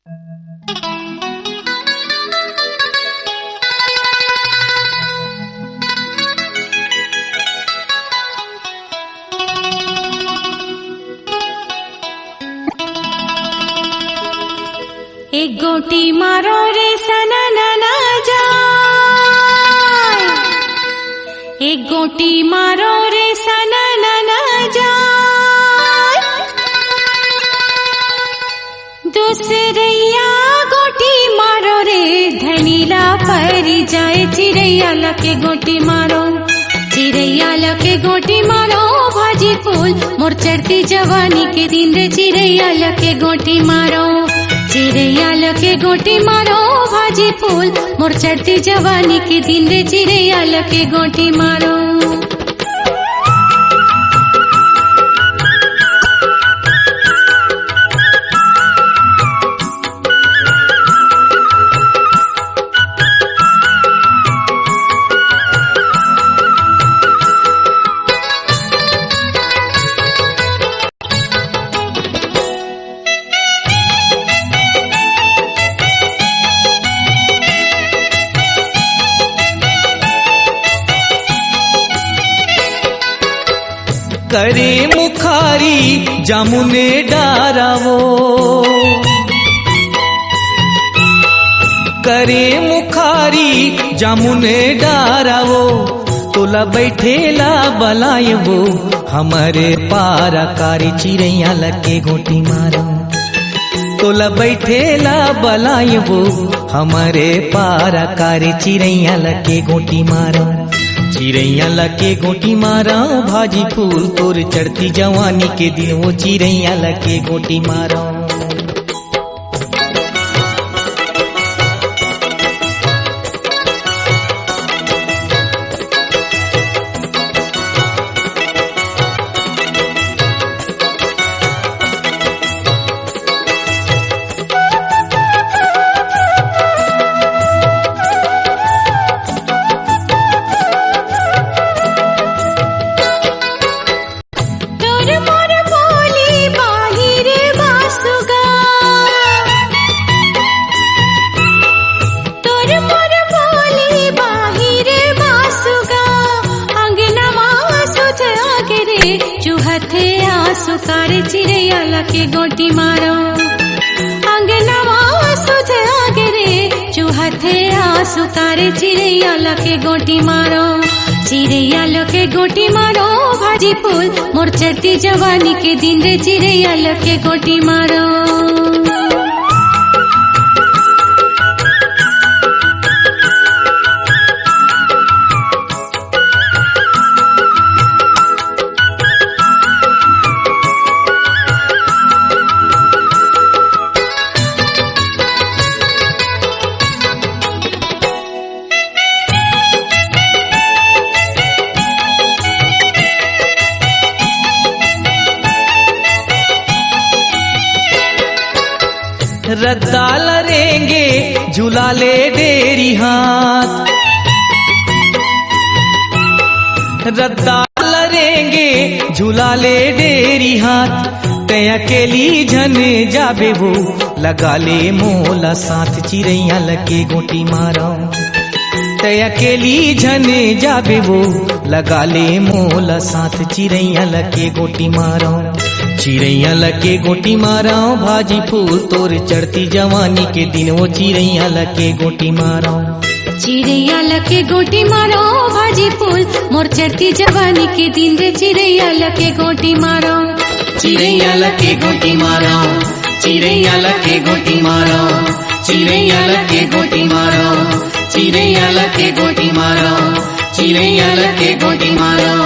एक गोटी मारो रे सना ना जाए, एक गोटी मारो रे सना ना जाए, दूसरैया गोटी मारो रे धनीला परी जाए। चिड़ैया लके गोटी मारो, चिड़ैया लके गोटी मारो, भाजी फूल मोर चढ़ती जवानी के दिन रे। चिड़ैया लके गोटी मारो, चिड़ैया लके गोटी मारो, भाजी फूल मोर चढ़ती जवानी के दिन रे। चिड़ैया लके गोटी मारो। करे मुखारी जामुने डारावो, करे मुखारी जामुने डारावो, तोला बैठेला बलायबो हमारे पारा कारी। चिड़ैया लके गोटी मारो, तोला बैठेला बलायबो हमारे पारा कारी। चिड़ैया लके गोटी मारो, चिड़ैया लके गोटी मारा, भाजी फूल तोर चढ़ती जवानी के दिन वो। चिड़ैया लके गोटी मारा। चूहथे आंसू कारे चिड़ैया लके गोटी मारो, अंगनवा सुझ आगे रे। चूहथे आंसू कारे चिड़ैया लके गोटी मारो, चिड़ैया लके गोटी मारो, भाजी फूल मोर चढ़ती जवानी के दिन रे। चिड़ैया लके गोटी मारो। रद्दा लरेंगे झूला ले डेरी हाथ, रद्दा लरेंगे झूला ले डेरी हाथ। ते अकेली झन जाबे वो लगा ले मोला साथ। चिड़ैया लके गोटी मारो, ते अकेली झन जाबे वो लगा ले मोला साथ। चिड़ैया लके गोटी मारो, चिड़ैया लके गोटी मारो, भाजी फूल तोर चढ़ती जवानी के दिन वो। चिड़ैया लके गोटी मारो, चिड़ैया लके गोटी मारो, भाजी फूल मोर चढ़ती जवानी के दिन रे। चिड़ैया लके गोटी मारो, चिड़ैया लके गोटी मारो, चिड़ैया लके गोटी मारो, चिड़ैया लके गोटी मारो, चिड़ैया लके गोटी मारो, चिड़ैया लके गोटी मारो।